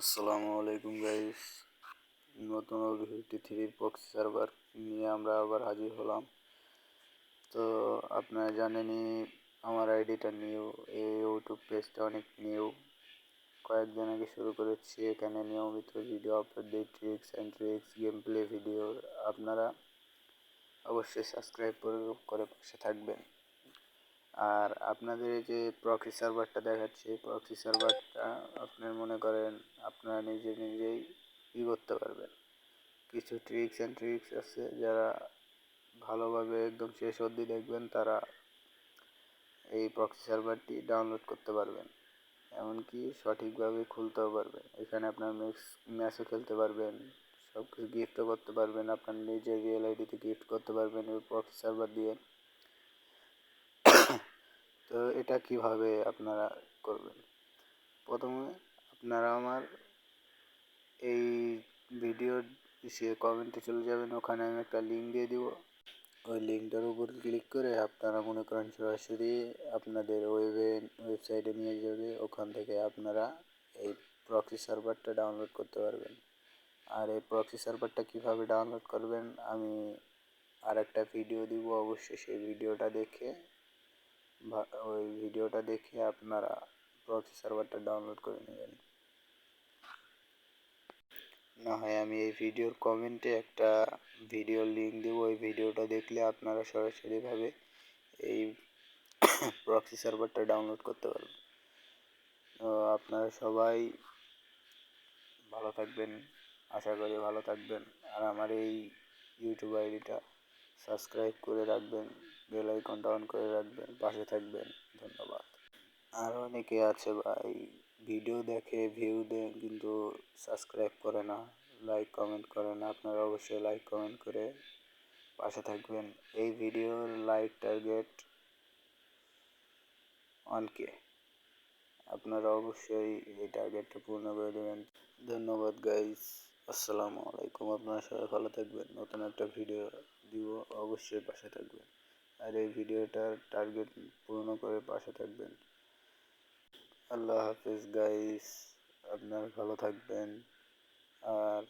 আসসালামু আলাইকুম গাইস। নতুন ওবিসি 3 প্রক্সি সার্ভার নিয়ে আমরা আবার হাজির হলাম। তো আপনারা জানেনই আমার আইডিটা নিউ, এই ইউটিউব পেজটা অনেক নিউ, কয়েকদিন আগে শুরু করেছি। এখানে নিয়মিত ভিডিও আপলোড দিই, ট্রিক্স গেম প্লে ভিডিও। আপনারা অবশ্যই সাবস্ক্রাইব করে পাশে থাকবেন। আর আপনাদের এই যে প্রক্সি সার্ভারটা দেখাচ্ছি, প্রক্সি সার্ভারটা আপনার মনে করেন আপনারা নিজেই করতে পারবেন। কিছু ট্রিক্স আছে, যারা ভালোভাবে একদম শেষ অবধি দেখবেন তারা এই প্রক্সি সার্ভারটি ডাউনলোড করতে পারবেন, এমনকি সঠিকভাবে খুলতেও পারবেন। এখানে আপনার ম্যাচও খেলতে পারবেন, সব কিছু গিফটও করতে পারবেন, আপনার নিজের রিয়েল আইডিতে গিফট করতে পারবেন এই প্রক্সি সার্ভার দিয়ে। তো এটা কিভাবে আপনারা করবেন? প্রথমে আপনারা আমার এই ভিডিওর কমেন্টে চলে যাবেন, ওখানে আমি একটা লিঙ্ক দিয়ে দিব। ওই লিঙ্কটার উপর ক্লিক করে আপনারা মনে করেন সরাসরি আপনাদের ওয়েবসাইটে নিয়ে যাবে। ওখান থেকে আপনারা এই প্রক্সি সার্ভারটা ডাউনলোড করতে পারবেন। আর এই প্রক্সি সার্ভারটা কীভাবে ডাউনলোড করবেন আমি আর একটা ভিডিও দিব, অবশ্যই সেই ভিডিওটা দেখে আপনারা প্রক্সি সার্ভারটা ডাউনলোড করে নেবেন। না হয় আমি এই ভিডিওর কমেন্টে একটা ভিডিওর লিঙ্ক দেবো, ওই ভিডিওটা দেখলে আপনারা সরাসরিভাবে এই প্রক্সি সার্ভারটা ডাউনলোড করতে পারবেন। তো আপনারা সবাই ভালো থাকবেন, আশা করি ভালো থাকবেন। আর আমার এই ইউটিউব আইডিটা সাবস্ক্রাইব করে রাখবেন, বেল আইকনটা অন করে রাখবেন, পাশে থাকবেন। ধন্যবাদ। আরও অনেকে আছে ভাই, ভিডিও দেখে ভিউ দেয় কিন্তু সাবস্ক্রাইব করে না, লাইক কমেন্ট করে না। আপনারা অবশ্যই লাইক কমেন্ট করে পাশে থাকবেন। এই ভিডিওর লাইক টার্গেট 1K, আপনারা অবশ্যই এই টার্গেটটা পূর্ণ করে দেবেন। ধন্যবাদ গাইস, আসসালামু আলাইকুম। আপনারা সবাই ভালো থাকবেন, নতুন একটা ভিডিও দিব, অবশ্যই পাশে থাকবেন। আর এই ভিডিওটার টার্গেট পূর্ণ করে পাশে থাকবেন। আল্লাহ হাফেজ গাইস, আপনারা ভালো থাকবেন। আর